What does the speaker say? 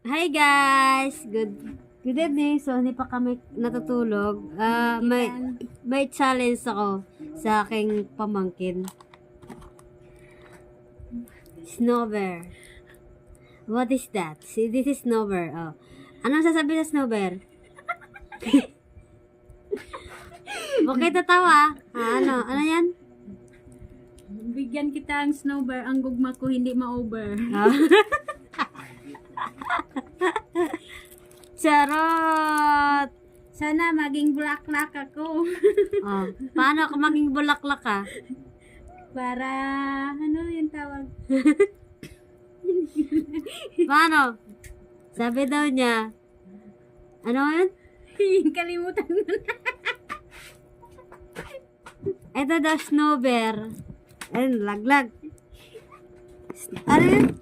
Hi guys! Good evening. So, hindi pa kami natutulog. May challenge ako sa aking pamangkin. Snowbear. What is that? See, this is snowbear. Oh. Anong sasabi sa snowbear? Bakit tatawa? Ano yan? Bigyan kita ang snowbear, ang gugma ko hindi ma-over. Oh. Charot! Sana maging bulaklak ako. Oh, paano ako maging bulaklak ka? Para, ano yung tawag? Paano? Sabi daw niya, ano yun? Kalimutan mo na. Ito daw snowbear. Ayun, laglag. Ano yun?